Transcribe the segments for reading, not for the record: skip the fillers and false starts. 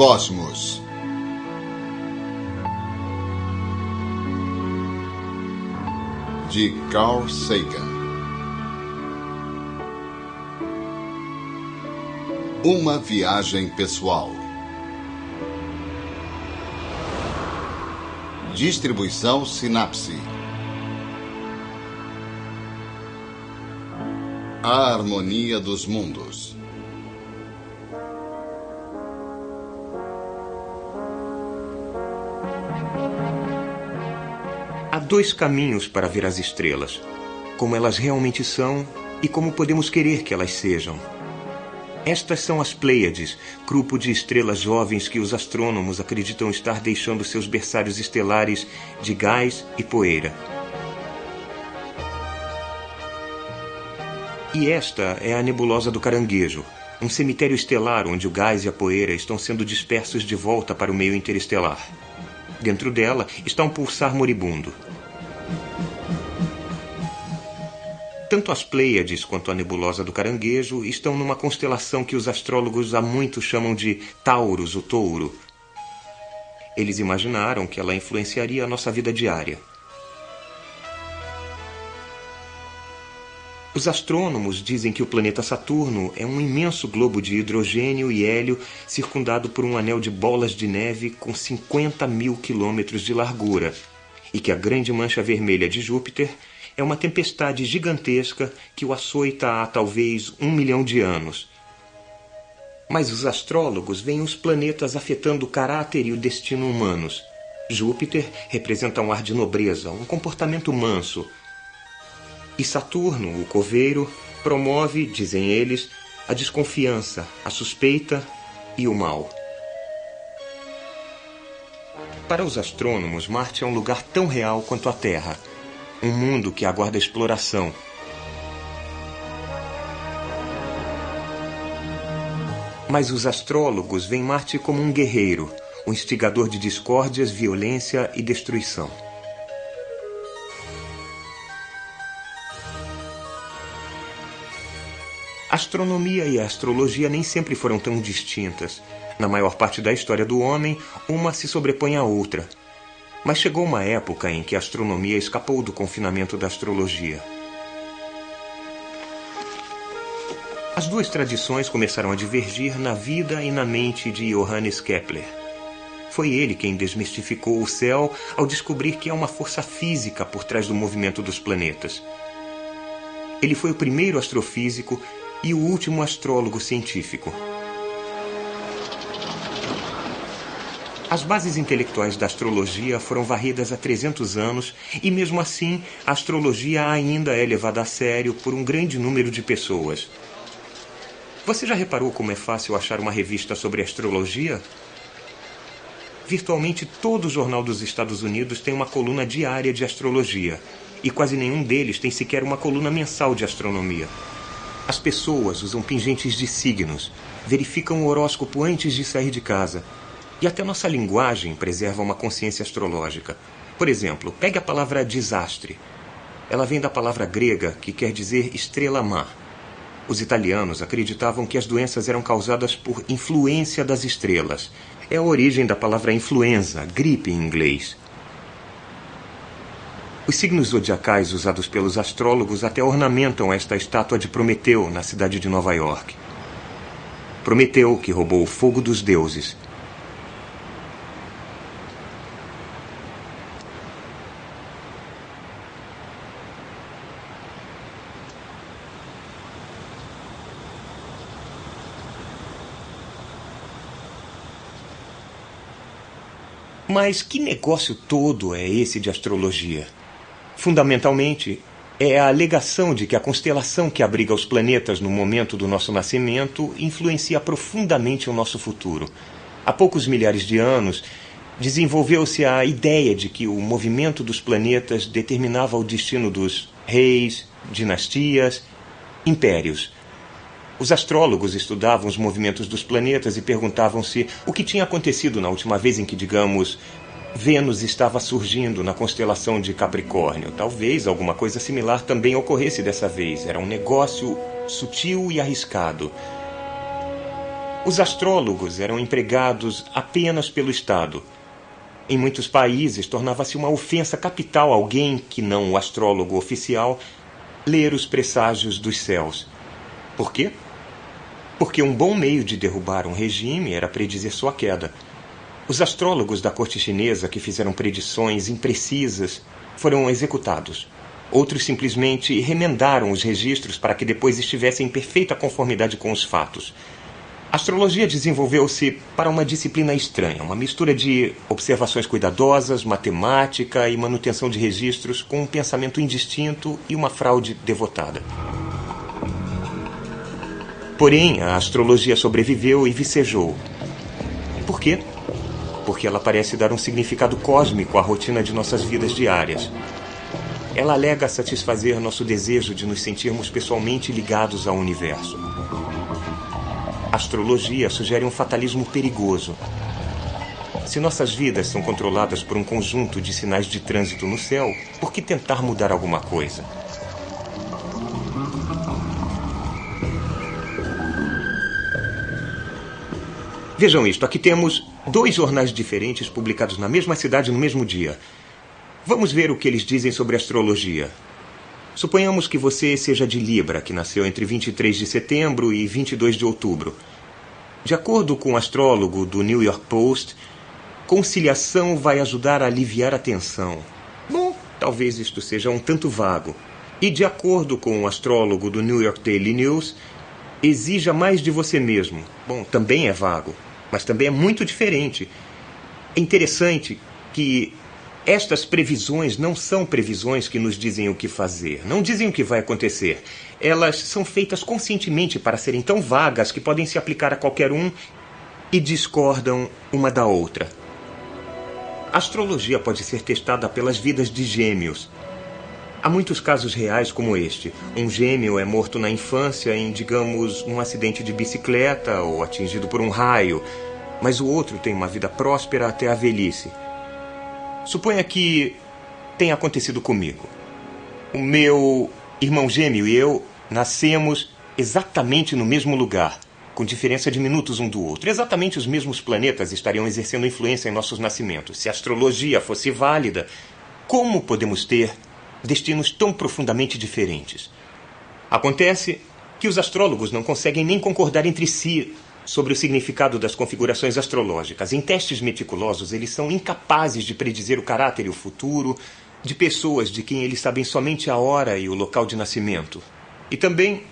Cosmos. De Carl Sagan. Uma viagem pessoal. Distribuição Sinapse. A harmonia dos mundos. Há dois caminhos para ver as estrelas: como elas realmente são e como podemos querer que elas sejam. Estas são as Pleiades, grupo de estrelas jovens que os astrônomos acreditam estar deixando seus berçários estelares de gás e poeira. E esta é a nebulosa do Caranguejo, um cemitério estelar onde o gás e a poeira estão sendo dispersos de volta para o meio interestelar. Dentro dela está um pulsar moribundo. Tanto as Pleiades quanto a nebulosa do Caranguejo estão numa constelação que os astrólogos há muito chamam de Taurus, o Touro. Eles imaginaram que ela influenciaria a nossa vida diária. Os astrônomos dizem que o planeta Saturno é um imenso globo de hidrogênio e hélio circundado por um anel de bolas de neve com 50 mil quilômetros de largura, e que a grande mancha vermelha de Júpiter é uma tempestade gigantesca que o açoita há talvez 1 milhão de anos. Mas os astrólogos veem os planetas afetando o caráter e o destino humanos. Júpiter representa um ar de nobreza, um comportamento manso. E Saturno, o coveiro, promove, dizem eles, a desconfiança, a suspeita e o mal. Para os astrônomos, Marte é um lugar tão real quanto a Terra. Um mundo que aguarda exploração. Mas os astrólogos veem Marte como um guerreiro, um instigador de discórdias, violência e destruição. A astronomia e a astrologia nem sempre foram tão distintas. Na maior parte da história do homem, uma se sobrepõe à outra. Mas chegou uma época em que a astronomia escapou do confinamento da astrologia. As duas tradições começaram a divergir na vida e na mente de Johannes Kepler. Foi ele quem desmistificou o céu ao descobrir que há uma força física por trás do movimento dos planetas. Ele foi o primeiro astrofísico e o último astrólogo científico. As bases intelectuais da astrologia foram varridas há 300 anos e, mesmo assim, a astrologia ainda é levada a sério por um grande número de pessoas. Você já reparou como é fácil achar uma revista sobre astrologia? Virtualmente todo jornal dos Estados Unidos tem uma coluna diária de astrologia, e quase nenhum deles tem sequer uma coluna mensal de astronomia. As pessoas usam pingentes de signos, verificam o horóscopo antes de sair de casa, e até nossa linguagem preserva uma consciência astrológica. Por exemplo, pegue a palavra desastre. Ela vem da palavra grega que quer dizer estrela má. Os italianos acreditavam que as doenças eram causadas por influência das estrelas. É a origem da palavra influenza, gripe em inglês. Os signos zodiacais usados pelos astrólogos até ornamentam esta estátua de Prometeu na cidade de Nova York. Prometeu, que roubou o fogo dos deuses. Mas que negócio todo é esse de astrologia? Fundamentalmente, é a alegação de que a constelação que abriga os planetas no momento do nosso nascimento influencia profundamente o nosso futuro. Há poucos milhares de anos, desenvolveu-se a ideia de que o movimento dos planetas determinava o destino dos reis, dinastias, impérios. Os astrólogos estudavam os movimentos dos planetas e perguntavam-se o que tinha acontecido na última vez em que, digamos, Vênus estava surgindo na constelação de Capricórnio. Talvez alguma coisa similar também ocorresse dessa vez. Era um negócio sutil e arriscado. Os astrólogos eram empregados apenas pelo Estado. Em muitos países, tornava-se uma ofensa capital alguém que não o astrólogo oficial ler os presságios dos céus. Por quê? Porque um bom meio de derrubar um regime era predizer sua queda. Os astrólogos da corte chinesa que fizeram predições imprecisas foram executados. Outros simplesmente remendaram os registros para que depois estivessem em perfeita conformidade com os fatos. A astrologia desenvolveu-se para uma disciplina estranha, uma mistura de observações cuidadosas, matemática e manutenção de registros com um pensamento indistinto e uma fraude devotada. Porém, a astrologia sobreviveu e vicejou. Por quê? Porque ela parece dar um significado cósmico à rotina de nossas vidas diárias. Ela alega satisfazer nosso desejo de nos sentirmos pessoalmente ligados ao universo. A astrologia sugere um fatalismo perigoso. Se nossas vidas são controladas por um conjunto de sinais de trânsito no céu, por que tentar mudar alguma coisa? Vejam isto, aqui temos 2 jornais diferentes publicados na mesma cidade no mesmo dia. Vamos ver o que eles dizem sobre astrologia. Suponhamos que você seja de Libra, que nasceu entre 23 de setembro e 22 de outubro. De acordo com o astrólogo do New York Post, conciliação vai ajudar a aliviar a tensão. Bom, talvez isto seja um tanto vago. E de acordo com o astrólogo do New York Daily News, exija mais de você mesmo. Bom, também é vago, mas também é muito diferente. É interessante que estas previsões não são previsões que nos dizem o que fazer, não dizem o que vai acontecer. Elas são feitas conscientemente para serem tão vagas que podem se aplicar a qualquer um e discordam uma da outra. A astrologia pode ser testada pelas vidas de gêmeos. Há muitos casos reais como este. Um gêmeo é morto na infância em, digamos, um acidente de bicicleta ou atingido por um raio, mas o outro tem uma vida próspera até a velhice. Suponha que tenha acontecido comigo. O meu irmão gêmeo e eu nascemos exatamente no mesmo lugar, com diferença de minutos um do outro. Exatamente os mesmos planetas estariam exercendo influência em nossos nascimentos. Se a astrologia fosse válida, como podemos ter destinos tão profundamente diferentes? Acontece que os astrólogos não conseguem nem concordar entre si sobre o significado das configurações astrológicas. Em testes meticulosos, eles são incapazes de predizer o caráter e o futuro de pessoas de quem eles sabem somente a hora e o local de nascimento. E também,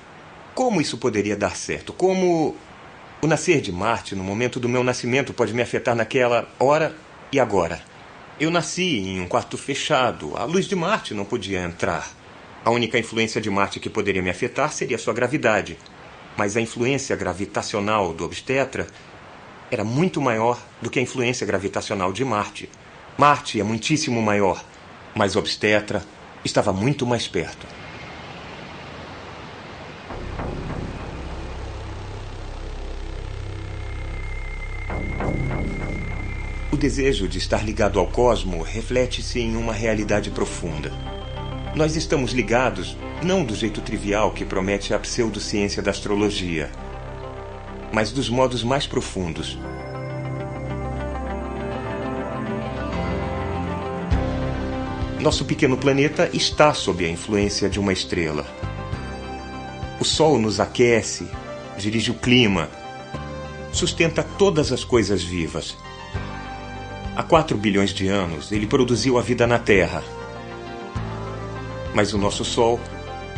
como isso poderia dar certo? Como o nascer de Marte no momento do meu nascimento pode me afetar naquela hora e agora? Eu nasci em um quarto fechado. A luz de Marte não podia entrar. A única influência de Marte que poderia me afetar seria sua gravidade. Mas a influência gravitacional do obstetra era muito maior do que a influência gravitacional de Marte. Marte é muitíssimo maior, mas o obstetra estava muito mais perto. O desejo de estar ligado ao cosmo reflete-se em uma realidade profunda. Nós estamos ligados, não do jeito trivial que promete a pseudociência da astrologia, mas dos modos mais profundos. Nosso pequeno planeta está sob a influência de uma estrela. O Sol nos aquece, dirige o clima, sustenta todas as coisas vivas. Há 4 bilhões de anos, ele produziu a vida na Terra. Mas o nosso Sol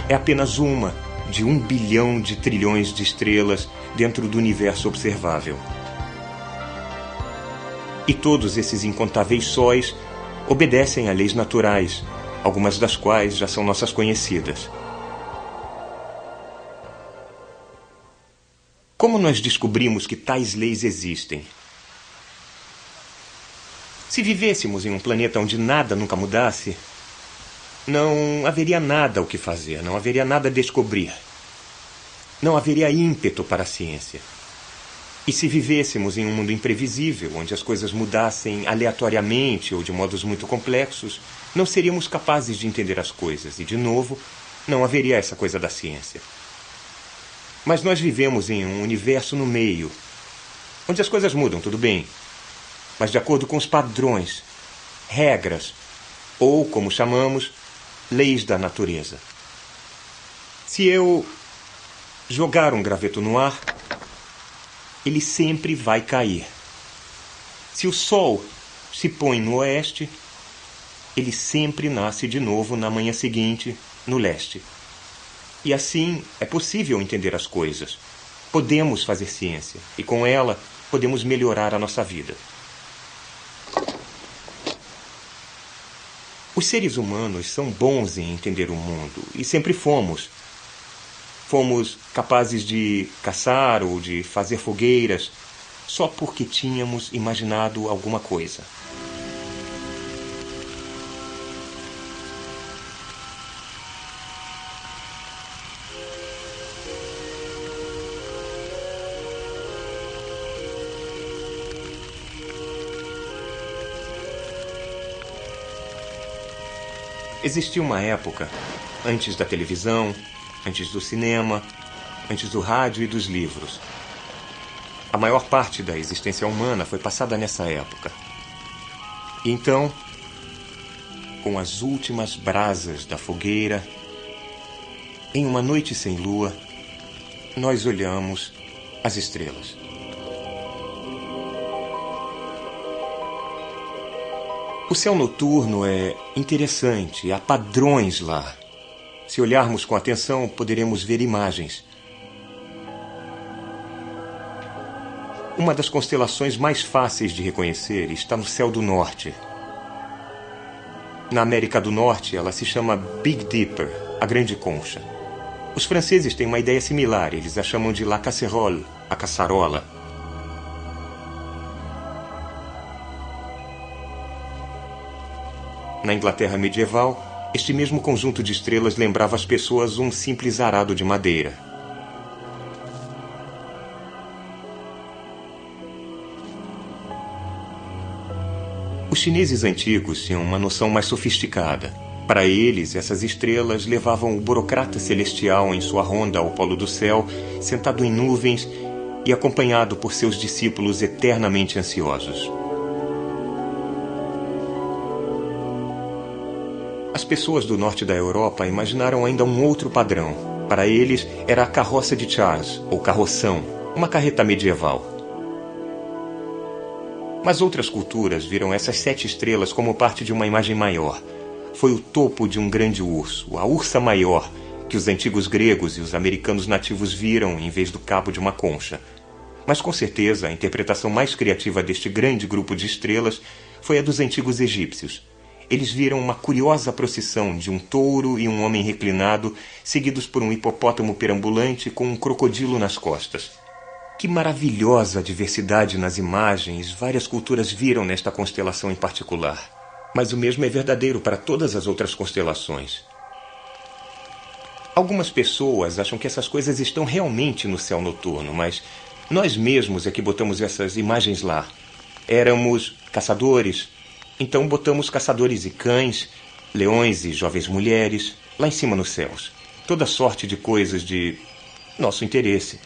é apenas uma de 1 bilhão de trilhões de estrelas dentro do universo observável. E todos esses incontáveis sóis obedecem a leis naturais, algumas das quais já são nossas conhecidas. Como nós descobrimos que tais leis existem? Se vivêssemos em um planeta onde nada nunca mudasse, não haveria nada o que fazer, não haveria nada a descobrir. Não haveria ímpeto para a ciência. E se vivêssemos em um mundo imprevisível, onde as coisas mudassem aleatoriamente ou de modos muito complexos, não seríamos capazes de entender as coisas. E, de novo, não haveria essa coisa da ciência. Mas nós vivemos em um universo no meio, onde as coisas mudam, tudo bem, mas de acordo com os padrões, regras, ou, como chamamos, leis da natureza. Se eu jogar um graveto no ar, ele sempre vai cair. Se o sol se põe no oeste, ele sempre nasce de novo na manhã seguinte, no leste. E assim é possível entender as coisas. Podemos fazer ciência, e com ela podemos melhorar a nossa vida. Os seres humanos são bons em entender o mundo, e sempre fomos. Fomos capazes de caçar ou de fazer fogueiras só porque tínhamos imaginado alguma coisa. Existia uma época, antes da televisão, antes do cinema, antes do rádio e dos livros. A maior parte da existência humana foi passada nessa época. E então, com as últimas brasas da fogueira, em uma noite sem lua, nós olhamos as estrelas. O céu noturno é interessante, há padrões lá. Se olharmos com atenção, poderemos ver imagens. Uma das constelações mais fáceis de reconhecer está no céu do norte. Na América do Norte, ela se chama Big Dipper, a Grande Concha. Os franceses têm uma ideia similar, eles a chamam de La Casserole, a caçarola. Na Inglaterra medieval, este mesmo conjunto de estrelas lembrava às pessoas um simples arado de madeira. Os chineses antigos tinham uma noção mais sofisticada. Para eles, essas estrelas levavam o burocrata celestial em sua ronda ao polo do céu, sentado em nuvens e acompanhado por seus discípulos eternamente ansiosos. As pessoas do norte da Europa imaginaram ainda um outro padrão. Para eles, era a carroça de Charles, ou carroção, uma carreta medieval. Mas outras culturas viram essas 7 estrelas como parte de uma imagem maior. Foi o topo de um grande urso, a ursa maior, que os antigos gregos e os americanos nativos viram em vez do cabo de uma concha. Mas com certeza a interpretação mais criativa deste grande grupo de estrelas foi a dos antigos egípcios. Eles viram uma curiosa procissão de um touro e um homem reclinado, seguidos por um hipopótamo perambulante com um crocodilo nas costas. Que maravilhosa diversidade nas imagens várias culturas viram nesta constelação em particular. Mas o mesmo é verdadeiro para todas as outras constelações. Algumas pessoas acham que essas coisas estão realmente no céu noturno, mas nós mesmos é que botamos essas imagens lá. Éramos caçadores, então botamos caçadores e cães, leões e jovens mulheres, lá em cima nos céus. Toda sorte de coisas de nosso interesse.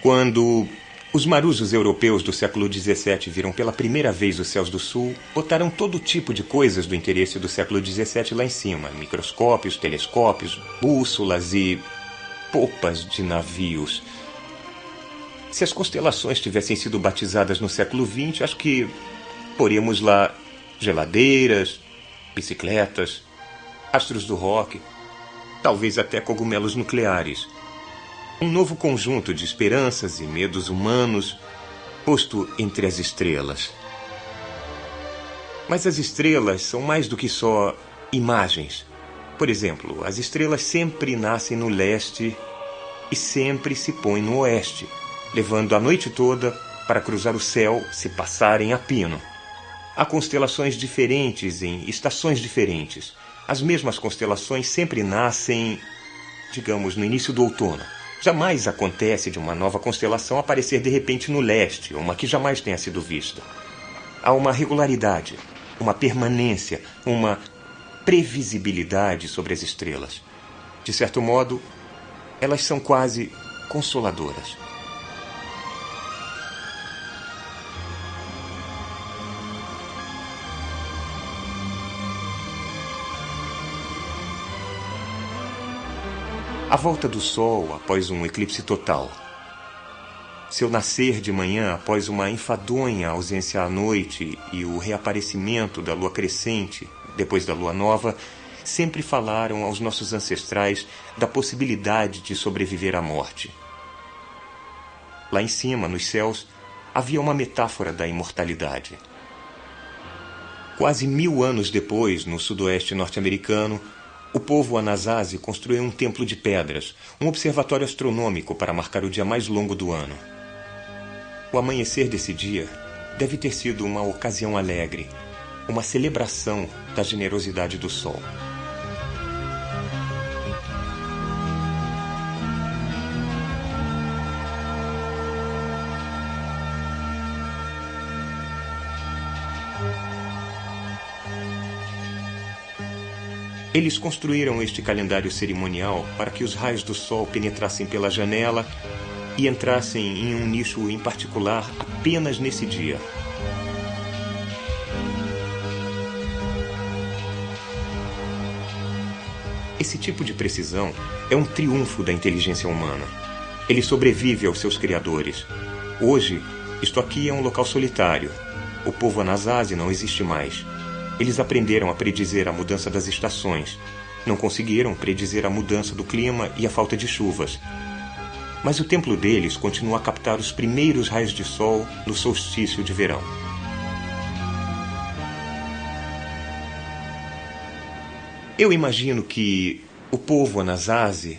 Quando os marujos europeus do século XVII viram pela primeira vez os céus do sul, botaram todo tipo de coisas do interesse do século XVII lá em cima. Microscópios, telescópios, bússolas e popas de navios. Se as constelações tivessem sido batizadas no século XX, acho que poríamos lá geladeiras, bicicletas, astros do rock, talvez até cogumelos nucleares. Um novo conjunto de esperanças e medos humanos posto entre as estrelas. Mas as estrelas são mais do que só imagens. Por exemplo, as estrelas sempre nascem no leste e sempre se põem no oeste, levando a noite toda para cruzar o céu se passarem a pino. Há constelações diferentes em estações diferentes. As mesmas constelações sempre nascem, digamos, no início do outono. Jamais acontece de uma nova constelação aparecer de repente no leste, uma que jamais tenha sido vista. Há uma regularidade, uma permanência, uma previsibilidade sobre as estrelas. De certo modo, elas são quase consoladoras. A volta do sol após um eclipse total. Seu nascer de manhã após uma enfadonha ausência à noite e o reaparecimento da lua crescente depois da lua nova sempre falaram aos nossos ancestrais da possibilidade de sobreviver à morte. Lá em cima, nos céus, havia uma metáfora da imortalidade. Quase 1000 anos depois, no sudoeste norte-americano, o povo Anasazi construiu um templo de pedras, um observatório astronômico para marcar o dia mais longo do ano. O amanhecer desse dia deve ter sido uma ocasião alegre, uma celebração da generosidade do sol. Eles construíram este calendário cerimonial para que os raios do sol penetrassem pela janela e entrassem em um nicho em particular apenas nesse dia. Esse tipo de precisão é um triunfo da inteligência humana. Ele sobrevive aos seus criadores. Hoje, isto aqui é um local solitário. O povo Anasazi não existe mais. Eles aprenderam a predizer a mudança das estações. Não conseguiram predizer a mudança do clima e a falta de chuvas. Mas o templo deles continua a captar os primeiros raios de sol no solstício de verão. Eu imagino que o povo Anasazi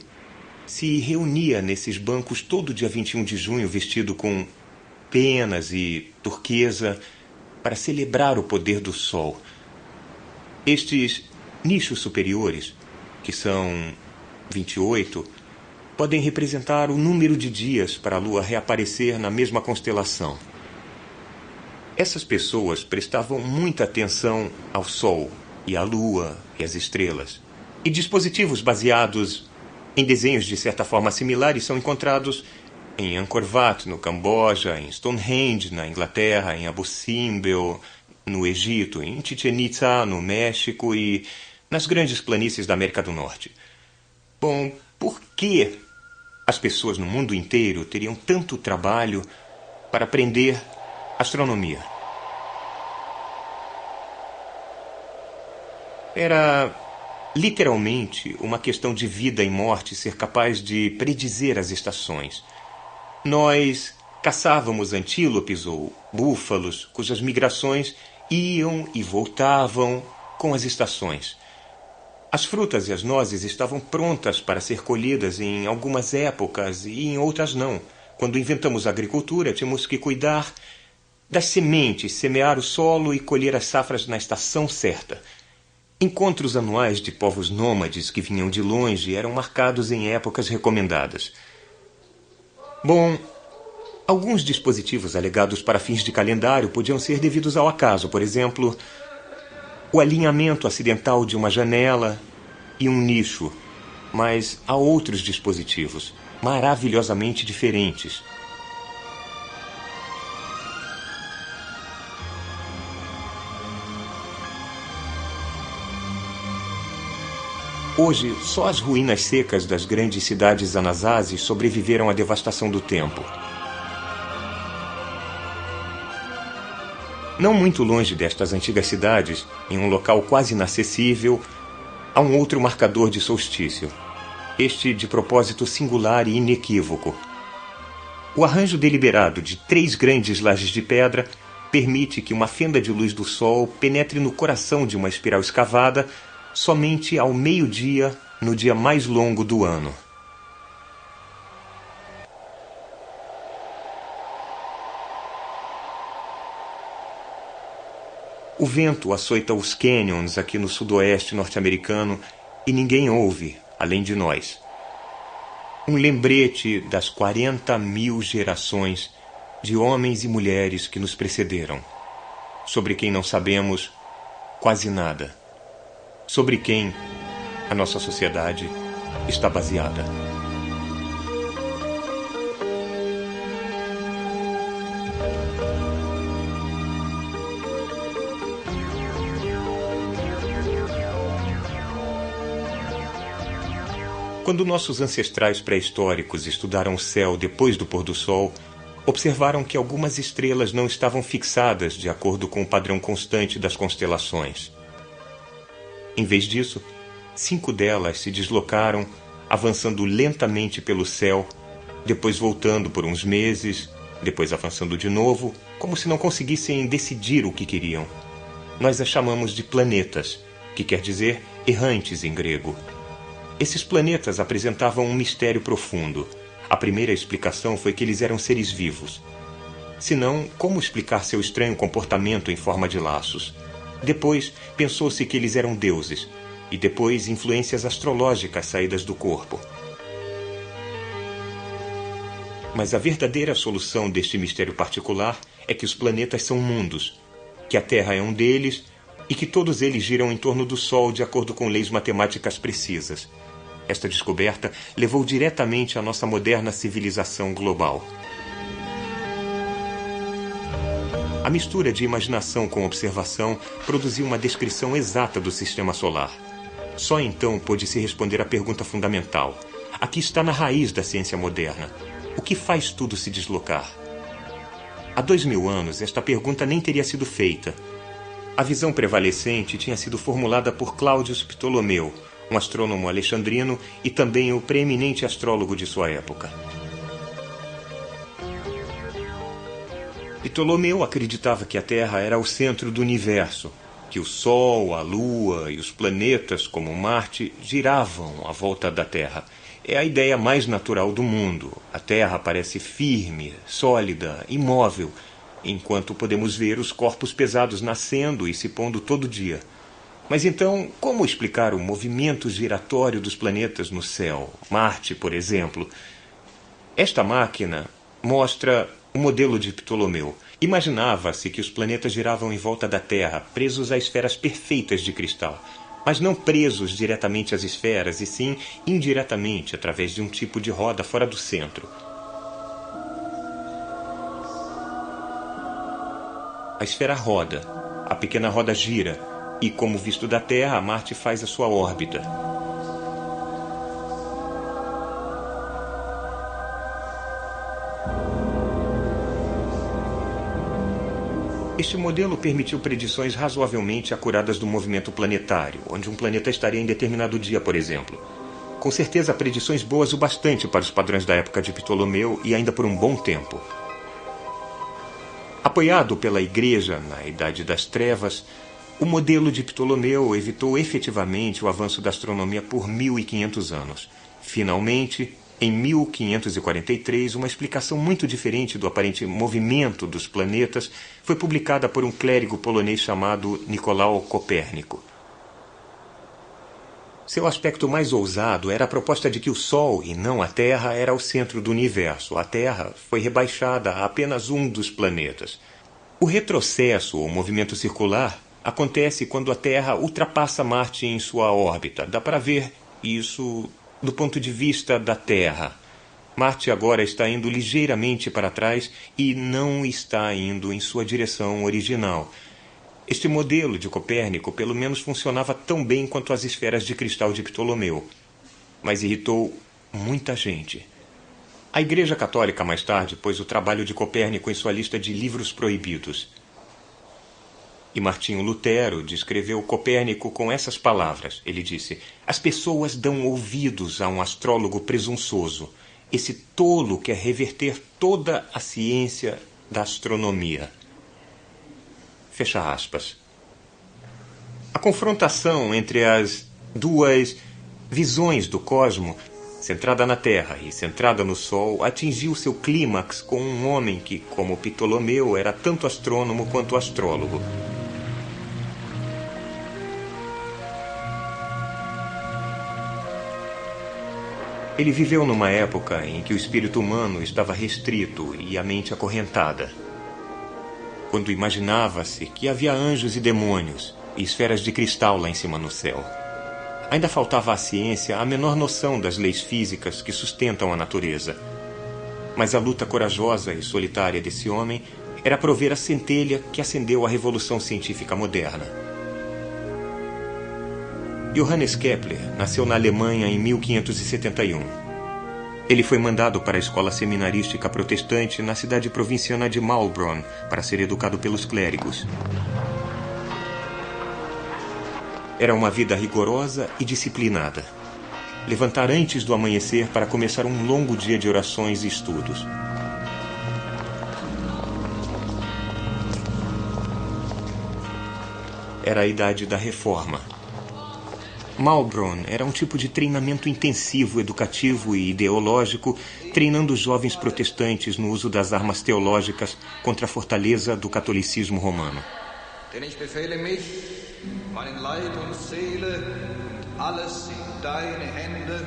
se reunia nesses bancos todo dia 21 de junho vestido com penas e turquesa para celebrar o poder do sol. Estes nichos superiores, que são 28, podem representar o número de dias para a Lua reaparecer na mesma constelação. Essas pessoas prestavam muita atenção ao Sol e à Lua e às estrelas. E dispositivos baseados em desenhos de certa forma similares são encontrados em Angkor Wat, no Camboja, em Stonehenge, na Inglaterra, em Abu Simbel, no Egito, em Chichén Itzá, no México e nas grandes planícies da América do Norte. Bom, por que as pessoas no mundo inteiro teriam tanto trabalho para aprender astronomia? Era literalmente uma questão de vida e morte ser capaz de predizer as estações. Nós caçávamos antílopes ou búfalos, cujas migrações iam e voltavam com as estações. As frutas e as nozes estavam prontas para ser colhidas em algumas épocas e em outras não. Quando inventamos a agricultura, tínhamos que cuidar das sementes, semear o solo e colher as safras na estação certa. Encontros anuais de povos nômades que vinham de longe eram marcados em épocas recomendadas. Bom, alguns dispositivos alegados para fins de calendário podiam ser devidos ao acaso, por exemplo, o alinhamento acidental de uma janela e um nicho, mas há outros dispositivos maravilhosamente diferentes. Hoje, só as ruínas secas das grandes cidades Anasazi sobreviveram à devastação do tempo. Não muito longe destas antigas cidades, em um local quase inacessível, há um outro marcador de solstício. Este de propósito singular e inequívoco. O arranjo deliberado de 3 grandes lajes de pedra permite que uma fenda de luz do sol penetre no coração de uma espiral escavada somente ao meio-dia, no dia mais longo do ano. O vento açoita os canyons aqui no sudoeste norte-americano e ninguém ouve, além de nós. Um lembrete das 40.000 gerações de homens e mulheres que nos precederam, sobre quem não sabemos quase nada, sobre quem a nossa sociedade está baseada. Quando nossos ancestrais pré-históricos estudaram o céu depois do pôr do sol, observaram que algumas estrelas não estavam fixadas de acordo com o padrão constante das constelações. Em vez disso, 5 delas se deslocaram, avançando lentamente pelo céu, depois voltando por uns meses, depois avançando de novo, como se não conseguissem decidir o que queriam. Nós as chamamos de planetas, que quer dizer errantes em grego. Esses planetas apresentavam um mistério profundo. A primeira explicação foi que eles eram seres vivos. Se não, como explicar seu estranho comportamento em forma de laços? Depois, pensou-se que eles eram deuses, e depois influências astrológicas saídas do corpo. Mas a verdadeira solução deste mistério particular é que os planetas são mundos, que a Terra é um deles e que todos eles giram em torno do Sol de acordo com leis matemáticas precisas. Esta descoberta levou diretamente à nossa moderna civilização global. A mistura de imaginação com observação produziu uma descrição exata do sistema solar. Só então pôde-se responder à pergunta fundamental. Aqui está na raiz da ciência moderna. O que faz tudo se deslocar? Há 2000 anos, esta pergunta nem teria sido feita. A visão prevalecente tinha sido formulada por Cláudio Ptolomeu, um astrônomo alexandrino e também o preeminente astrólogo de sua época. Ptolomeu acreditava que a Terra era o centro do universo, que o Sol, a Lua e os planetas, como Marte, giravam à volta da Terra. É a ideia mais natural do mundo. A Terra parece firme, sólida, imóvel, enquanto podemos ver os corpos pesados nascendo e se pondo todo dia. Mas então, como explicar o movimento giratório dos planetas no céu? Marte, por exemplo. Esta máquina mostra o modelo de Ptolomeu. Imaginava-se que os planetas giravam em volta da Terra, presos a esferas perfeitas de cristal, mas não presos diretamente às esferas, e sim indiretamente, através de um tipo de roda fora do centro. A esfera roda, a pequena roda gira, e, como visto da Terra, Marte faz a sua órbita. Este modelo permitiu predições razoavelmente acuradas do movimento planetário, onde um planeta estaria em determinado dia, por exemplo. Com certeza, predições boas o bastante para os padrões da época de Ptolomeu e ainda por um bom tempo. Apoiado pela Igreja na Idade das Trevas, o modelo de Ptolomeu evitou efetivamente o avanço da astronomia por 1500 anos. Finalmente, em 1543, uma explicação muito diferente do aparente movimento dos planetas foi publicada por um clérigo polonês chamado Nicolau Copérnico. Seu aspecto mais ousado era a proposta de que o Sol, e não a Terra, era o centro do universo. A Terra foi rebaixada a apenas um dos planetas. O retrocesso, ou movimento circular, acontece quando a Terra ultrapassa Marte em sua órbita. Dá para ver isso do ponto de vista da Terra. Marte agora está indo ligeiramente para trás e não está indo em sua direção original. Este modelo de Copérnico pelo menos funcionava tão bem quanto as esferas de cristal de Ptolomeu, mas irritou muita gente. A Igreja Católica mais tarde pôs o trabalho de Copérnico em sua lista de livros proibidos. E Martinho Lutero descreveu Copérnico com essas palavras. Ele disse: as pessoas dão ouvidos a um astrólogo presunçoso. Esse tolo quer reverter toda a ciência da astronomia. Fecha aspas. A confrontação entre as duas visões do cosmo, centrada na Terra e centrada no Sol, atingiu seu clímax com um homem que, como Ptolomeu, era tanto astrônomo quanto astrólogo. Ele viveu numa época em que o espírito humano estava restrito e a mente acorrentada. Quando imaginava-se que havia anjos e demônios e esferas de cristal lá em cima no céu. Ainda faltava à ciência a menor noção das leis físicas que sustentam a natureza. Mas a luta corajosa e solitária desse homem era prover a centelha que acendeu a revolução científica moderna. Johannes Kepler nasceu na Alemanha em 1571. Ele foi mandado para a escola seminarística protestante na cidade provinciana de Maulbronn para ser educado pelos clérigos. Era uma vida rigorosa e disciplinada. Levantar antes do amanhecer para começar um longo dia de orações e estudos. Era a idade da reforma. Maulbronn era um tipo de treinamento intensivo, educativo e ideológico, treinando os jovens protestantes no uso das armas teológicas contra a fortaleza do catolicismo romano. Denn ich befehle mich, meinen Leib und Seele, alles in deine Hände.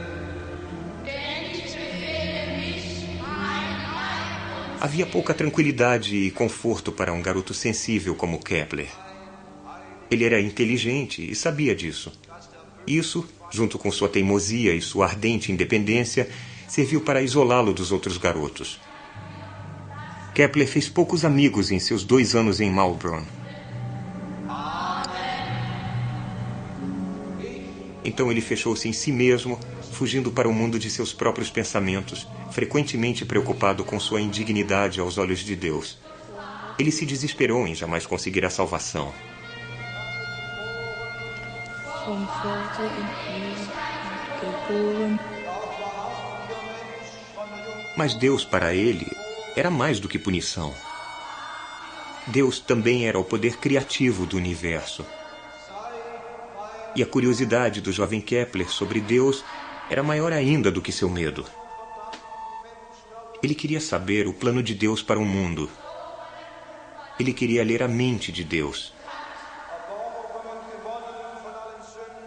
Havia pouca tranquilidade e conforto para um garoto sensível como Kepler. Ele era inteligente e sabia disso. Isso, junto com sua teimosia e sua ardente independência, serviu para isolá-lo dos outros garotos. Kepler fez poucos amigos em seus 2 anos em Maulbronn. Então ele fechou-se em si mesmo, fugindo para o mundo de seus próprios pensamentos, frequentemente preocupado com sua indignidade aos olhos de Deus. Ele se desesperou em jamais conseguir a salvação. Mas Deus, para ele, era mais do que punição. Deus também era o poder criativo do universo. E a curiosidade do jovem Kepler sobre Deus era maior ainda do que seu medo. Ele queria saber o plano de Deus para o mundo. Ele queria ler a mente de Deus.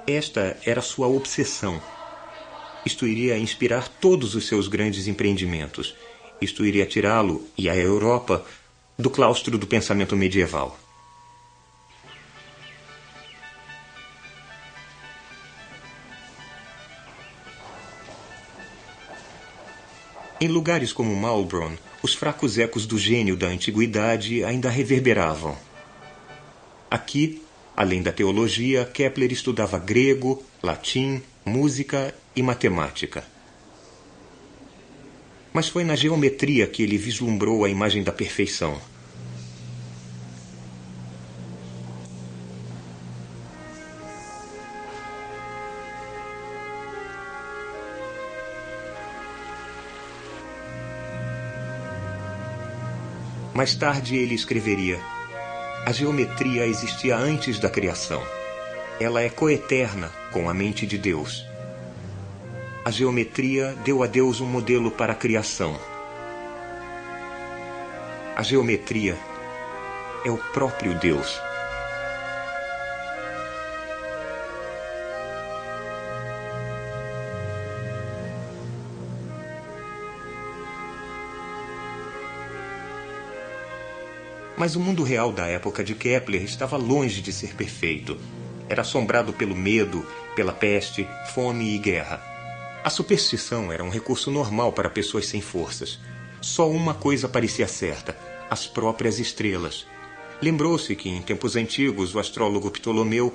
Esta era sua obsessão. Isto iria inspirar todos os seus grandes empreendimentos. Isto iria tirá-lo e a Europa do claustro do pensamento medieval. Em lugares como Maulbronn, os fracos ecos do gênio da antiguidade ainda reverberavam. Aqui, além da teologia, Kepler estudava grego, latim, música e matemática. Mas foi na geometria que ele vislumbrou a imagem da perfeição. Mais tarde ele escreveria: a geometria existia antes da criação. Ela é coeterna com a mente de Deus. A geometria deu a Deus um modelo para a criação. A geometria é o próprio Deus. Mas o mundo real da época de Kepler estava longe de ser perfeito. Era assombrado pelo medo, pela peste, fome e guerra. A superstição era um recurso normal para pessoas sem forças. Só uma coisa parecia certa: as próprias estrelas. Lembrou-se que, em tempos antigos, o astrólogo Ptolomeu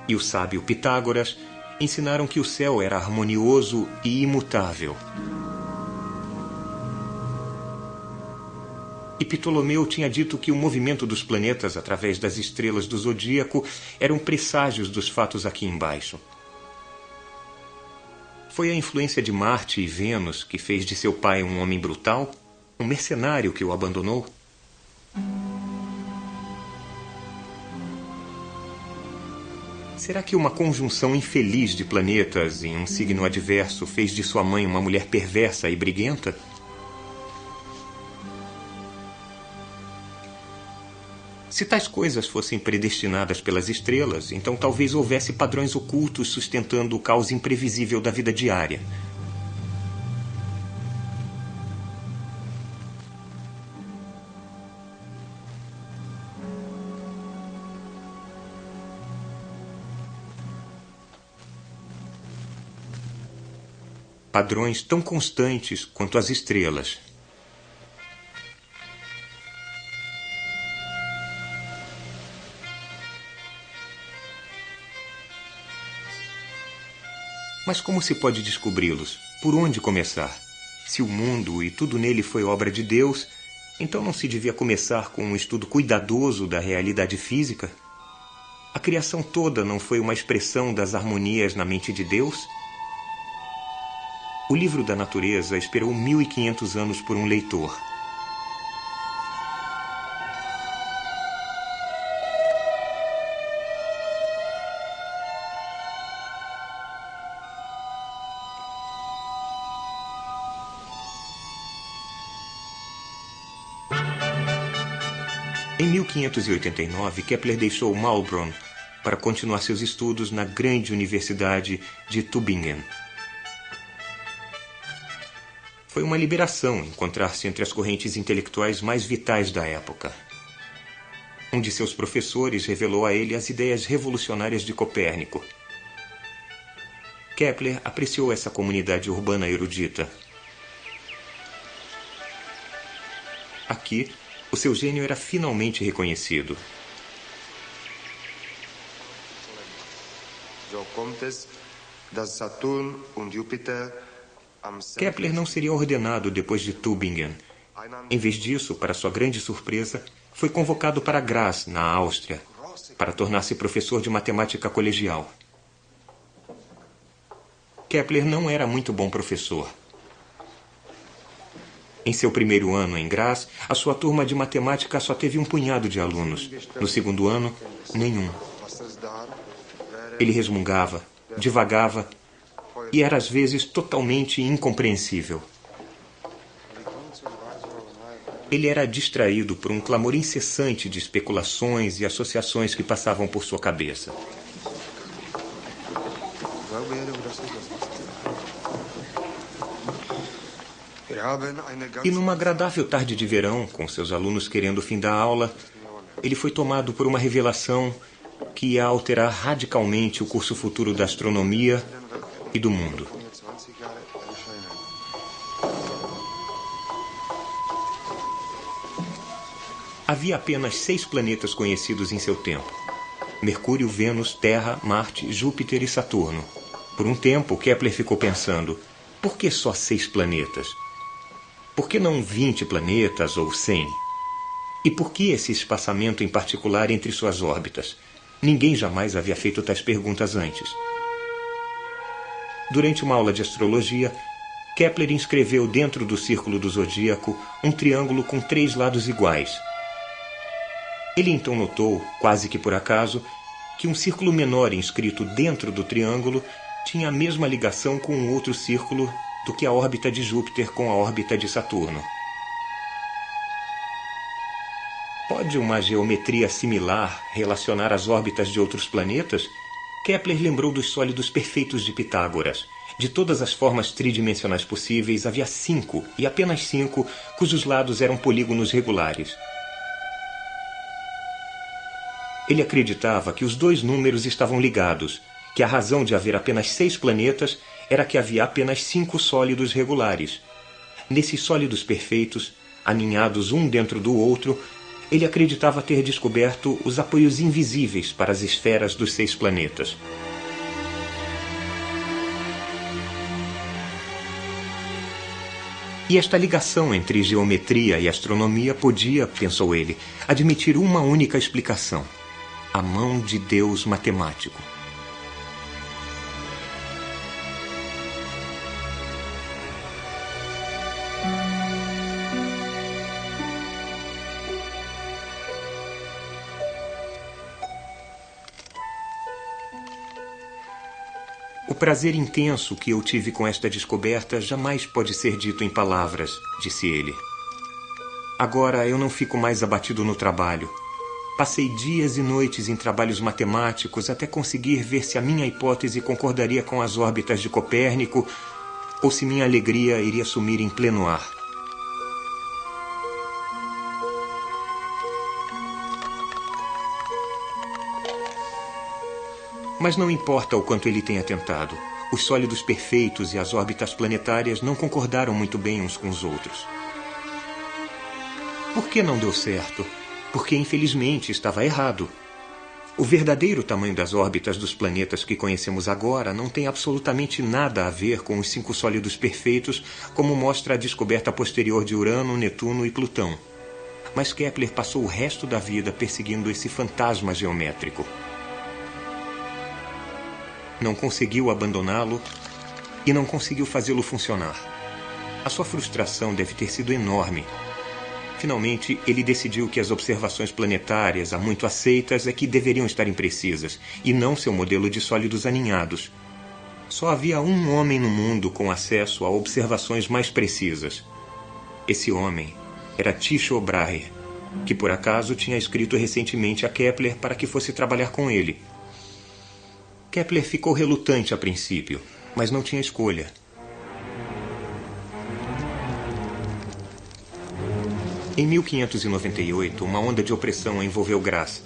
e o sábio Pitágoras ensinaram que o céu era harmonioso e imutável. E Ptolomeu tinha dito que o movimento dos planetas através das estrelas do zodíaco eram presságios dos fatos aqui embaixo. Foi a influência de Marte e Vênus que fez de seu pai um homem brutal, um mercenário que o abandonou? Será que uma conjunção infeliz de planetas em um signo adverso fez de sua mãe uma mulher perversa e briguenta? Se tais coisas fossem predestinadas pelas estrelas, então talvez houvesse padrões ocultos sustentando o caos imprevisível da vida diária. Padrões tão constantes quanto as estrelas. Mas como se pode descobri-los? Por onde começar? Se o mundo e tudo nele foi obra de Deus, então não se devia começar com um estudo cuidadoso da realidade física? A criação toda não foi uma expressão das harmonias na mente de Deus? O livro da natureza esperou 1500 anos por um leitor. Em 1589, Kepler deixou Maulbronn para continuar seus estudos na grande Universidade de Tübingen. Foi uma liberação encontrar-se entre as correntes intelectuais mais vitais da época. Um de seus professores revelou a ele as ideias revolucionárias de Copérnico. Kepler apreciou essa comunidade urbana erudita. Aqui, o seu gênio era finalmente reconhecido. Kepler não seria ordenado depois de Tübingen. Em vez disso, para sua grande surpresa, foi convocado para Graz, na Áustria, para tornar-se professor de matemática colegial. Kepler não era muito bom professor. Em seu primeiro ano em Graz, a sua turma de matemática só teve um punhado de alunos. No segundo ano, nenhum. Ele resmungava, divagava e era às vezes totalmente incompreensível. Ele era distraído por um clamor incessante de especulações e associações que passavam por sua cabeça. E numa agradável tarde de verão, com seus alunos querendo o fim da aula, ele foi tomado por uma revelação que ia alterar radicalmente o curso futuro da astronomia e do mundo. Havia apenas 6 planetas conhecidos em seu tempo: Mercúrio, Vênus, Terra, Marte, Júpiter e Saturno. Por um tempo, Kepler ficou pensando: por que só 6 planetas? Por que não 20 planetas ou 100? E por que esse espaçamento em particular entre suas órbitas? Ninguém jamais havia feito tais perguntas antes. Durante uma aula de astrologia, Kepler inscreveu dentro do círculo do zodíaco um triângulo com 3 lados iguais. Ele então notou, quase que por acaso, que um círculo menor inscrito dentro do triângulo tinha a mesma ligação com um outro círculo do que a órbita de Júpiter com a órbita de Saturno. Pode uma geometria similar relacionar as órbitas de outros planetas? Kepler lembrou dos sólidos perfeitos de Pitágoras. De todas as formas tridimensionais possíveis, havia 5, e apenas 5, cujos lados eram polígonos regulares. Ele acreditava que os 2 números estavam ligados, que a razão de haver apenas 6 planetas era que havia apenas 5 sólidos regulares. Nesses sólidos perfeitos, aninhados um dentro do outro, ele acreditava ter descoberto os apoios invisíveis para as esferas dos 6 planetas. E esta ligação entre geometria e astronomia podia, pensou ele, admitir uma única explicação: a mão de Deus matemático. O prazer intenso que eu tive com esta descoberta jamais pode ser dito em palavras, disse ele. Agora eu não fico mais abatido no trabalho. Passei dias e noites em trabalhos matemáticos até conseguir ver se a minha hipótese concordaria com as órbitas de Copérnico ou se minha alegria iria sumir em pleno ar. Mas não importa o quanto ele tenha tentado. Os sólidos perfeitos e as órbitas planetárias não concordaram muito bem uns com os outros. Por que não deu certo? Porque, infelizmente, estava errado. O verdadeiro tamanho das órbitas dos planetas que conhecemos agora não tem absolutamente nada a ver com os 5 sólidos perfeitos, como mostra a descoberta posterior de Urano, Netuno e Plutão. Mas Kepler passou o resto da vida perseguindo esse fantasma geométrico. Não conseguiu abandoná-lo e não conseguiu fazê-lo funcionar. A sua frustração deve ter sido enorme. Finalmente, ele decidiu que as observações planetárias, há muito aceitas, é que deveriam estar imprecisas, e não seu modelo de sólidos aninhados. Só havia um homem no mundo com acesso a observações mais precisas. Esse homem era Tycho Brahe, que por acaso tinha escrito recentemente a Kepler para que fosse trabalhar com ele. Kepler ficou relutante a princípio, mas não tinha escolha. Em 1598, uma onda de opressão envolveu Graz.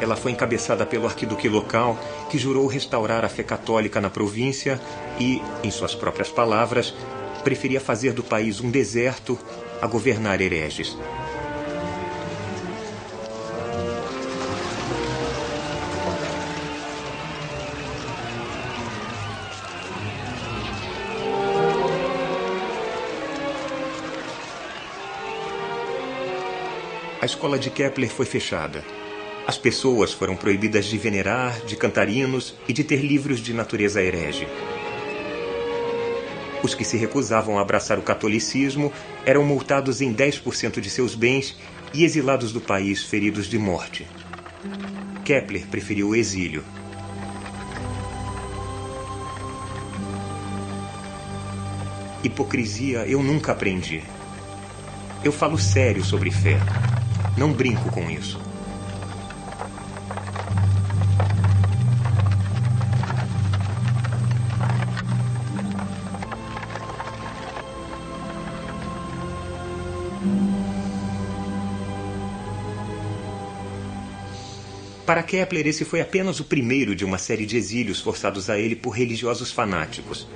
Ela foi encabeçada pelo arquiduque local, que jurou restaurar a fé católica na província e, em suas próprias palavras, preferia fazer do país um deserto a governar hereges. A escola de Kepler foi fechada. As pessoas foram proibidas de venerar, de cantar hinos e de ter livros de natureza herege. Os que se recusavam a abraçar o catolicismo eram multados em 10% de seus bens e exilados do país feridos de morte. Kepler preferiu o exílio. Hipocrisia eu nunca aprendi. Eu falo sério sobre fé. Não brinco com isso. Para Kepler, esse foi apenas o primeiro de uma série de exílios forçados a ele por religiosos fanáticos.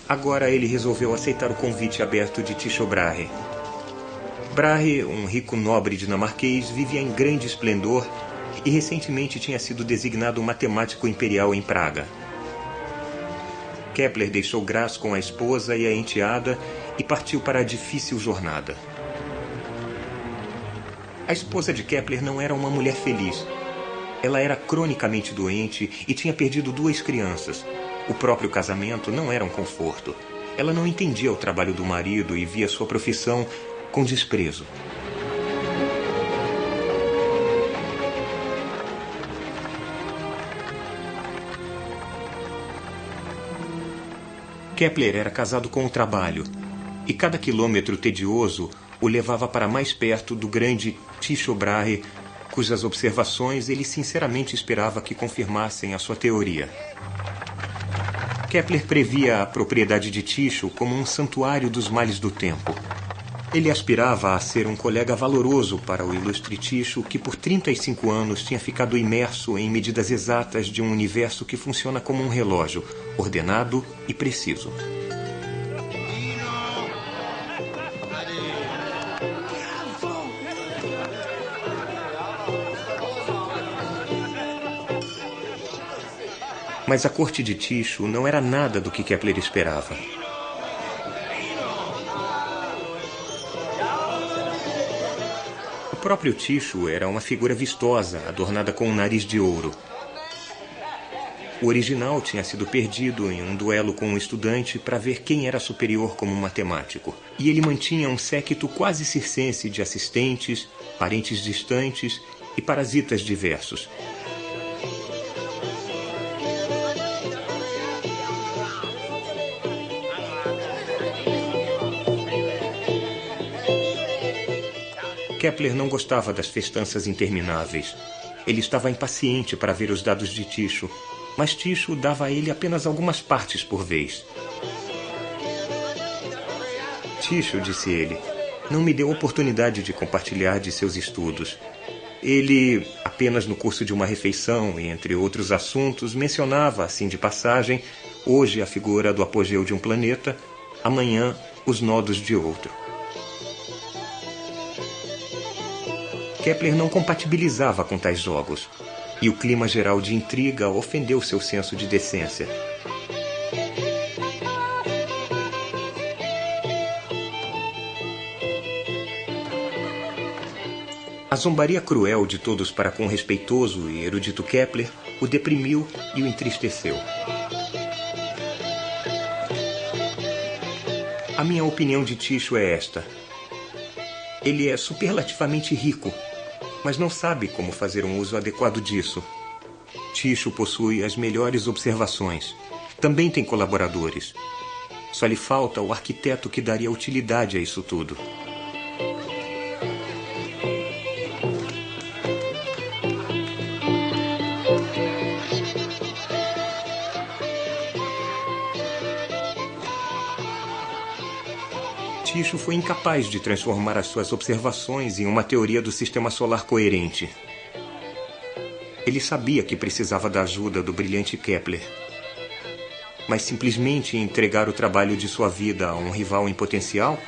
Agora ele resolveu aceitar o convite aberto de Tycho Brahe. Brahe, um rico nobre dinamarquês, vivia em grande esplendor e recentemente tinha sido designado matemático imperial em Praga. Kepler deixou Graz com a esposa e a enteada e partiu para a difícil jornada. A esposa de Kepler não era uma mulher feliz. Ela era cronicamente doente e tinha perdido 2 crianças. O próprio casamento não era um conforto. Ela não entendia o trabalho do marido e via sua profissão com desprezo. Kepler era casado com o trabalho, e cada quilômetro tedioso o levava para mais perto do grande Tycho Brahe, cujas observações ele sinceramente esperava que confirmassem a sua teoria. Kepler previa a propriedade de Tycho como um santuário dos males do tempo. Ele aspirava a ser um colega valoroso para o ilustre Tycho, que por 35 anos tinha ficado imerso em medidas exatas de um universo que funciona como um relógio, ordenado e preciso. Mas a corte de Tycho não era nada do que Kepler esperava. O próprio Tycho era uma figura vistosa, adornada com um nariz de ouro. O original tinha sido perdido em um duelo com um estudante para ver quem era superior como matemático. E ele mantinha um séquito quase circense de assistentes, parentes distantes e parasitas diversos. Kepler não gostava das festanças intermináveis. Ele estava impaciente para ver os dados de Tycho, mas Tycho dava a ele apenas algumas partes por vez. Tycho, disse ele, não me deu oportunidade de compartilhar de seus estudos. Ele, apenas no curso de uma refeição, e entre outros assuntos, mencionava, assim de passagem, hoje a figura do apogeu de um planeta, amanhã os nodos de outro. Kepler não compatibilizava com tais jogos, e o clima geral de intriga ofendeu seu senso de decência. A zombaria cruel de todos para com o respeitoso e erudito Kepler o deprimiu e o entristeceu. A minha opinião de Tycho é esta. Ele é superlativamente rico, mas não sabe como fazer um uso adequado disso. Tycho possui as melhores observações. Também tem colaboradores. Só lhe falta o arquiteto que daria utilidade a isso tudo. Tycho foi incapaz de transformar as suas observações em uma teoria do sistema solar coerente. Ele sabia que precisava da ajuda do brilhante Kepler, mas simplesmente entregar o trabalho de sua vida a um rival em potencial,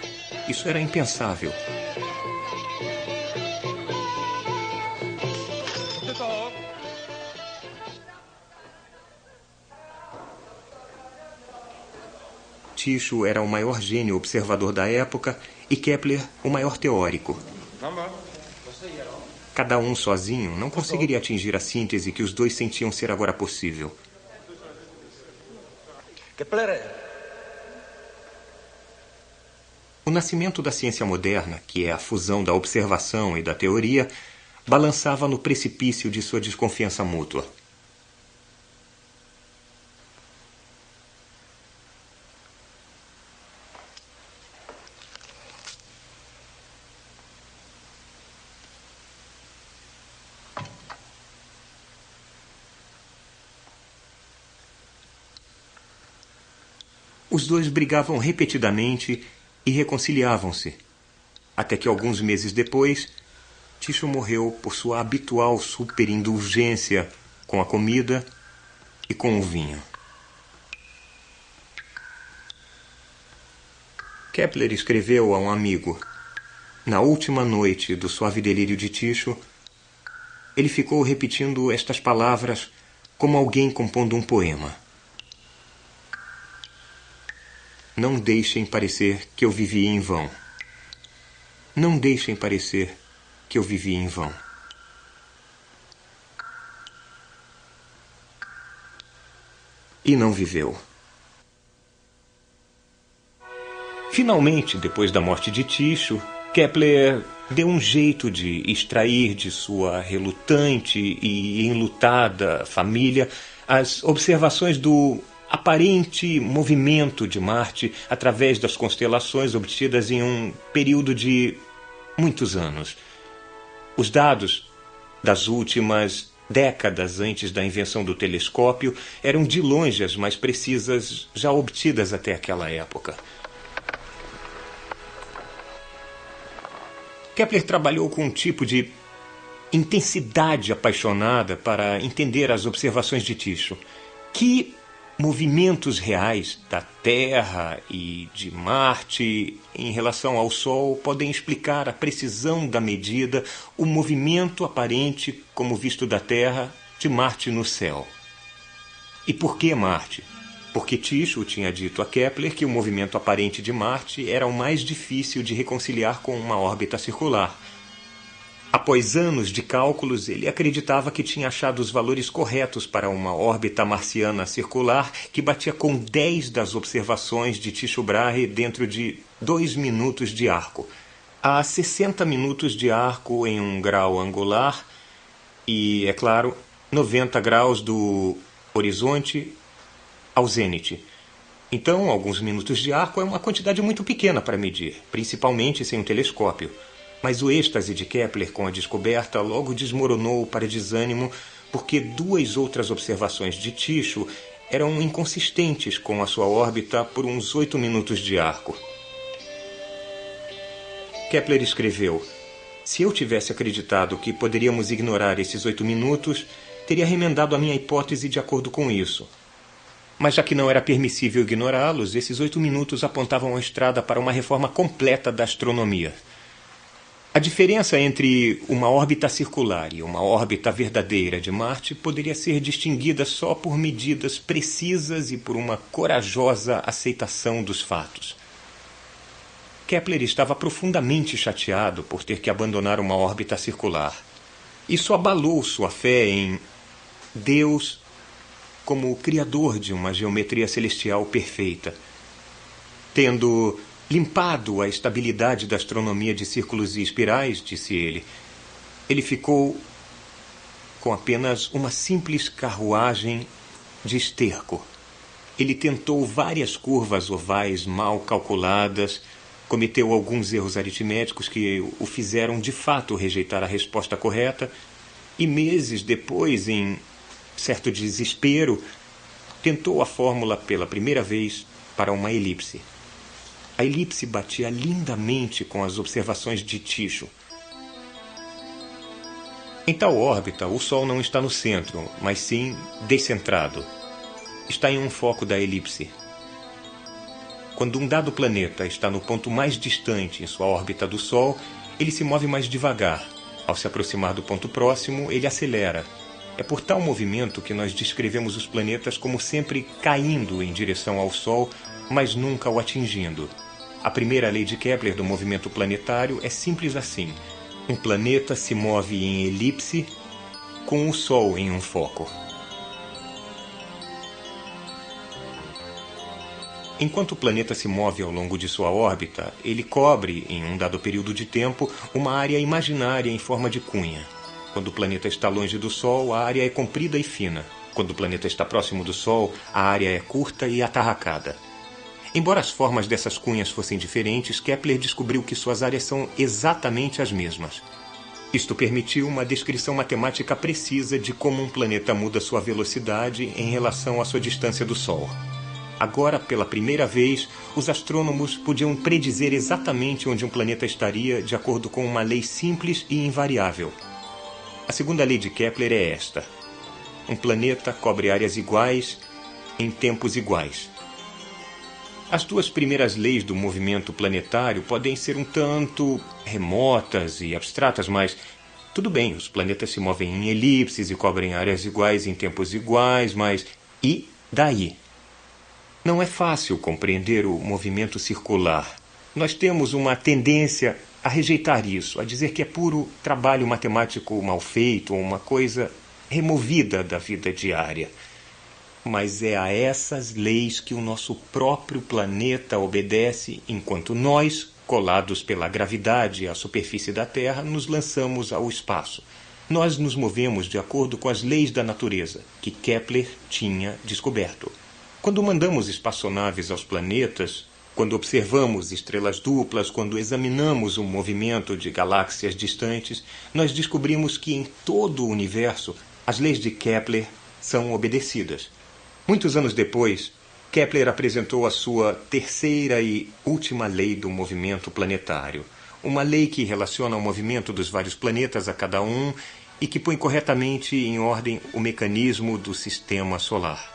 isso era impensável. Tycho era o maior gênio observador da época e Kepler o maior teórico. Cada um sozinho não conseguiria atingir a síntese que os dois sentiam ser agora possível. O nascimento da ciência moderna, que é a fusão da observação e da teoria, balançava no precipício de sua desconfiança mútua. Os dois brigavam repetidamente e reconciliavam-se, até que alguns meses depois, Tycho morreu por sua habitual superindulgência com a comida e com o vinho. Kepler escreveu a um amigo: na última noite do suave delírio de Tycho, ele ficou repetindo estas palavras como alguém compondo um poema. Não deixem parecer que eu vivi em vão. Não deixem parecer que eu vivi em vão. E não viveu. Finalmente, depois da morte de Tycho, Kepler deu um jeito de extrair de sua relutante e enlutada família as observações do aparente movimento de Marte através das constelações obtidas em um período de muitos anos. Os dados das últimas décadas antes da invenção do telescópio eram de longe as mais precisas já obtidas até aquela época. Kepler trabalhou com um tipo de intensidade apaixonada para entender as observações de Tycho. Que movimentos reais da Terra e de Marte em relação ao Sol podem explicar a precisão da medida, o movimento aparente, como visto da Terra, de Marte no céu. E por que Marte? Porque Tycho tinha dito a Kepler que o movimento aparente de Marte era o mais difícil de reconciliar com uma órbita circular. Após anos de cálculos, ele acreditava que tinha achado os valores corretos para uma órbita marciana circular que batia com 10 das observações de Tycho Brahe dentro de 2 minutos de arco. Há 60 minutos de arco em um grau angular e, é claro, 90 graus do horizonte ao zênite. Então, alguns minutos de arco é uma quantidade muito pequena para medir, principalmente sem um telescópio. Mas o êxtase de Kepler com a descoberta logo desmoronou para desânimo porque 2 outras observações de Tycho eram inconsistentes com a sua órbita por uns 8 minutos de arco. Kepler escreveu: se eu tivesse acreditado que poderíamos ignorar esses 8 minutos, teria remendado a minha hipótese de acordo com isso. Mas já que não era permissível ignorá-los, esses 8 minutos apontavam a estrada para uma reforma completa da astronomia. A diferença entre uma órbita circular e uma órbita verdadeira de Marte poderia ser distinguida só por medidas precisas e por uma corajosa aceitação dos fatos. Kepler estava profundamente chateado por ter que abandonar uma órbita circular. Isso abalou sua fé em Deus como o criador de uma geometria celestial perfeita. Tendo limpado a estabilidade da astronomia de círculos e espirais, disse ele ficou com apenas uma simples carruagem de esterco. Ele tentou várias curvas ovais mal calculadas, cometeu alguns erros aritméticos que o fizeram de fato rejeitar a resposta correta, e meses depois, em certo desespero, tentou a fórmula pela primeira vez para uma elipse. A elipse batia lindamente com as observações de Tycho. Em tal órbita, o Sol não está no centro, mas sim descentrado. Está em um foco da elipse. Quando um dado planeta está no ponto mais distante em sua órbita do Sol, ele se move mais devagar. Ao se aproximar do ponto próximo, ele acelera. É por tal movimento que nós descrevemos os planetas como sempre caindo em direção ao Sol, mas nunca o atingindo. A primeira lei de Kepler do movimento planetário é simples assim. Um planeta se move em elipse com o Sol em um foco. Enquanto o planeta se move ao longo de sua órbita, ele cobre, em um dado período de tempo, uma área imaginária em forma de cunha. Quando o planeta está longe do Sol, a área é comprida e fina. Quando o planeta está próximo do Sol, a área é curta e atarracada. Embora as formas dessas cunhas fossem diferentes, Kepler descobriu que suas áreas são exatamente as mesmas. Isto permitiu uma descrição matemática precisa de como um planeta muda sua velocidade em relação à sua distância do Sol. Agora, pela primeira vez, os astrônomos podiam predizer exatamente onde um planeta estaria de acordo com uma lei simples e invariável. A segunda lei de Kepler é esta: um planeta cobre áreas iguais em tempos iguais. As duas primeiras leis do movimento planetário podem ser um tanto remotas e abstratas, mas tudo bem, os planetas se movem em elipses e cobrem áreas iguais em tempos iguais, mas e daí? Não é fácil compreender o movimento circular. Nós temos uma tendência a rejeitar isso, a dizer que é puro trabalho matemático mal feito, ou uma coisa removida da vida diária. Mas é a essas leis que o nosso próprio planeta obedece, enquanto nós, colados pela gravidade à superfície da Terra, nos lançamos ao espaço. Nós nos movemos de acordo com as leis da natureza, que Kepler tinha descoberto. Quando mandamos espaçonaves aos planetas, quando observamos estrelas duplas, quando examinamos o movimento de galáxias distantes, nós descobrimos que em todo o universo as leis de Kepler são obedecidas. Muitos anos depois, Kepler apresentou a sua terceira e última lei do movimento planetário, uma lei que relaciona o movimento dos vários planetas a cada um e que põe corretamente em ordem o mecanismo do sistema solar.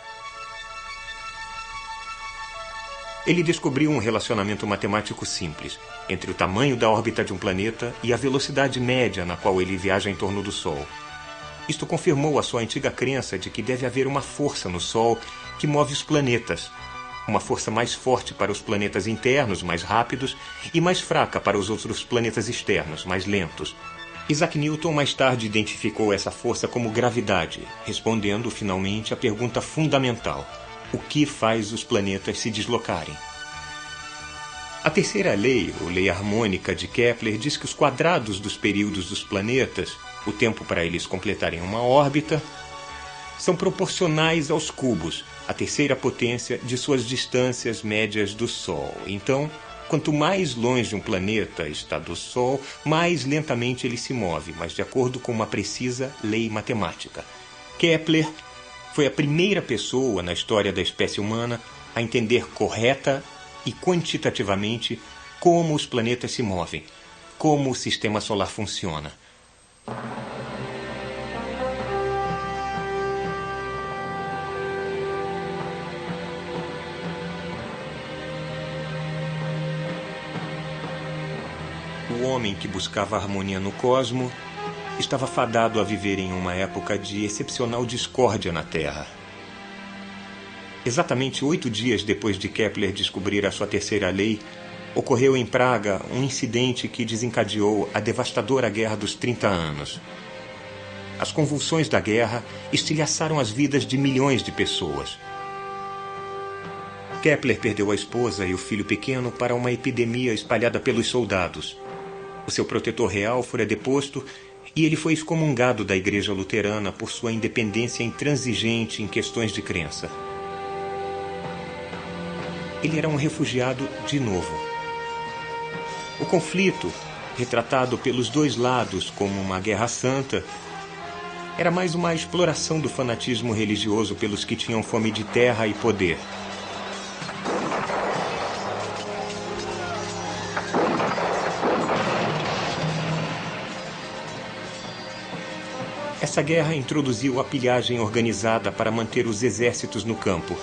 Ele descobriu um relacionamento matemático simples entre o tamanho da órbita de um planeta e a velocidade média na qual ele viaja em torno do Sol. Isto confirmou a sua antiga crença de que deve haver uma força no Sol que move os planetas, uma força mais forte para os planetas internos, mais rápidos, e mais fraca para os outros planetas externos, mais lentos. Isaac Newton mais tarde identificou essa força como gravidade, respondendo finalmente à pergunta fundamental: o que faz os planetas se deslocarem? A terceira lei, ou lei harmônica de Kepler, diz que os quadrados dos períodos dos planetas, o tempo para eles completarem uma órbita, são proporcionais aos cubos, a terceira potência de suas distâncias médias do Sol. Então, quanto mais longe um planeta está do Sol, mais lentamente ele se move, mas de acordo com uma precisa lei matemática. Kepler foi a primeira pessoa na história da espécie humana a entender correta e quantitativamente como os planetas se movem, como o sistema solar funciona. o homem que buscava harmonia no cosmo estava fadado a viver em uma época de excepcional discórdia na Terra. Exatamente 8 dias depois de Kepler descobrir a sua terceira lei, ocorreu em Praga um incidente que desencadeou a devastadora Guerra dos 30 Anos. As convulsões da guerra estilhaçaram as vidas de milhões de pessoas. Kepler perdeu a esposa e o filho pequeno para uma epidemia espalhada pelos soldados. O seu protetor real fora deposto e ele foi excomungado da Igreja Luterana por sua independência intransigente em questões de crença. Ele era um refugiado de novo. O conflito, retratado pelos dois lados como uma guerra santa, era mais uma exploração do fanatismo religioso pelos que tinham fome de terra e poder. Essa guerra introduziu a pilhagem organizada para manter os exércitos no campo.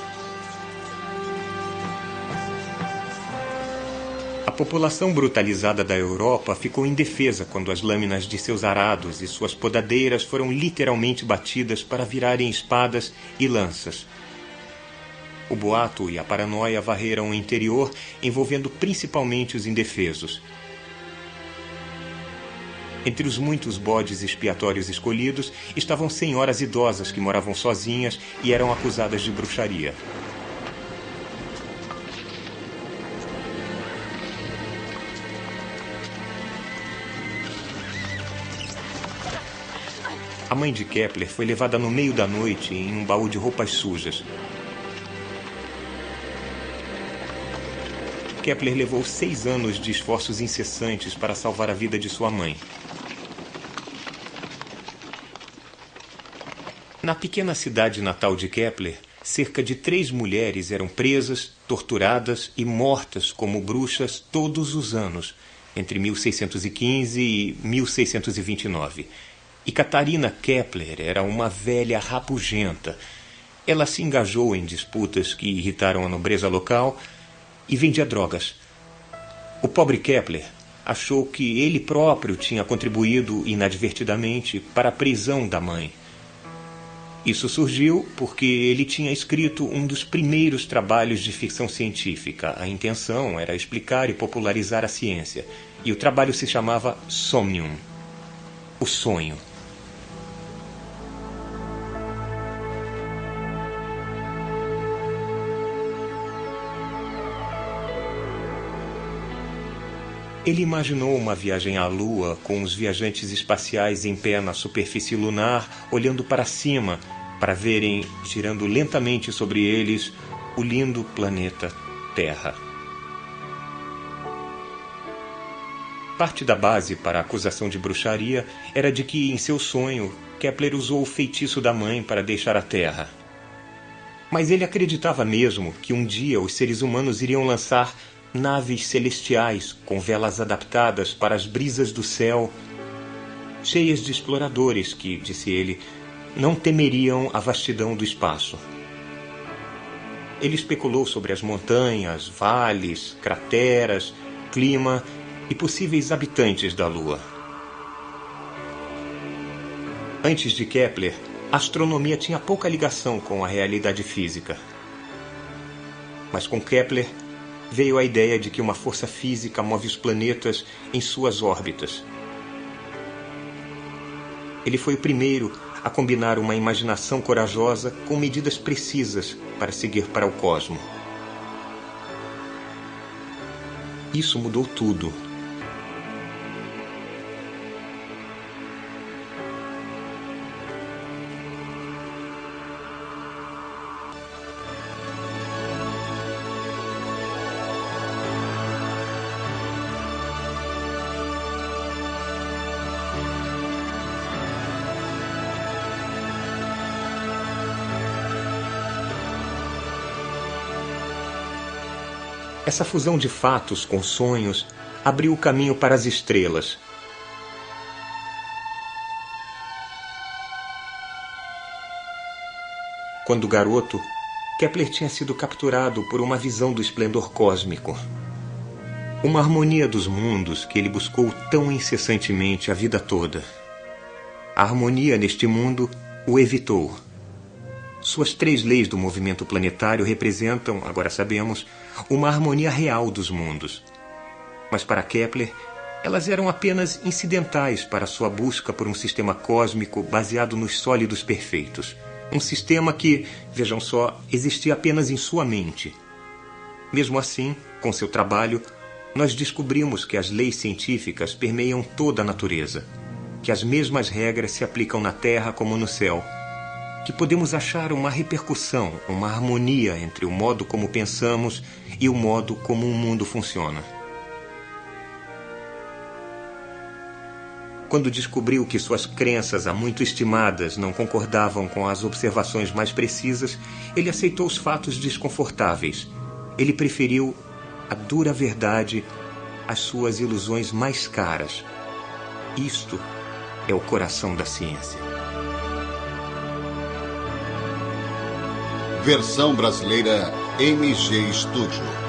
A população brutalizada da Europa ficou indefesa quando as lâminas de seus arados e suas podadeiras foram literalmente batidas para virarem espadas e lanças. O boato e a paranoia varreram o interior, envolvendo principalmente os indefesos. Entre os muitos bodes expiatórios escolhidos estavam senhoras idosas que moravam sozinhas e eram acusadas de bruxaria. A mãe de Kepler foi levada no meio da noite em um baú de roupas sujas. Kepler levou 6 anos de esforços incessantes para salvar a vida de sua mãe. Na pequena cidade natal de Kepler, cerca de 3 mulheres eram presas, torturadas e mortas como bruxas todos os anos, entre 1615 e 1629. E Catarina Kepler era uma velha rabugenta. Ela se engajou em disputas que irritaram a nobreza local e vendia drogas. O pobre Kepler achou que ele próprio tinha contribuído inadvertidamente para a prisão da mãe. Isso surgiu porque ele tinha escrito um dos primeiros trabalhos de ficção científica. A intenção era explicar e popularizar a ciência. E o trabalho se chamava Somnium, o sonho. Ele imaginou uma viagem à Lua com os viajantes espaciais em pé na superfície lunar, olhando para cima, para verem, girando lentamente sobre eles, o lindo planeta Terra. Parte da base para a acusação de bruxaria era de que, em seu sonho, Kepler usou o feitiço da mãe para deixar a Terra. Mas ele acreditava mesmo que um dia os seres humanos iriam lançar naves celestiais com velas adaptadas para as brisas do céu, cheias de exploradores que, disse ele, não temeriam a vastidão do espaço. Ele especulou sobre as montanhas, vales, crateras, clima e possíveis habitantes da Lua. Antes de Kepler, a astronomia tinha pouca ligação com a realidade física. Mas com Kepler veio a ideia de que uma força física move os planetas em suas órbitas. Ele foi o primeiro a combinar uma imaginação corajosa com medidas precisas para seguir para o cosmo. Isso mudou tudo. Essa fusão de fatos com sonhos abriu o caminho para as estrelas. Quando garoto, Kepler tinha sido capturado por uma visão do esplendor cósmico. Uma harmonia dos mundos que ele buscou tão incessantemente a vida toda. A harmonia neste mundo o evitou. Suas 3 leis do movimento planetário representam, agora sabemos, uma harmonia real dos mundos. Mas para Kepler, elas eram apenas incidentais para sua busca por um sistema cósmico baseado nos sólidos perfeitos. Um sistema que, vejam só, existia apenas em sua mente. Mesmo assim, com seu trabalho, nós descobrimos que as leis científicas permeiam toda a natureza, que as mesmas regras se aplicam na Terra como no céu, que podemos achar uma repercussão, uma harmonia entre o modo como pensamos e o modo como o mundo funciona. Quando descobriu que suas crenças há muito estimadas não concordavam com as observações mais precisas, ele aceitou os fatos desconfortáveis. Ele preferiu a dura verdade às suas ilusões mais caras. Isto é o coração da ciência. Versão brasileira MG Studio.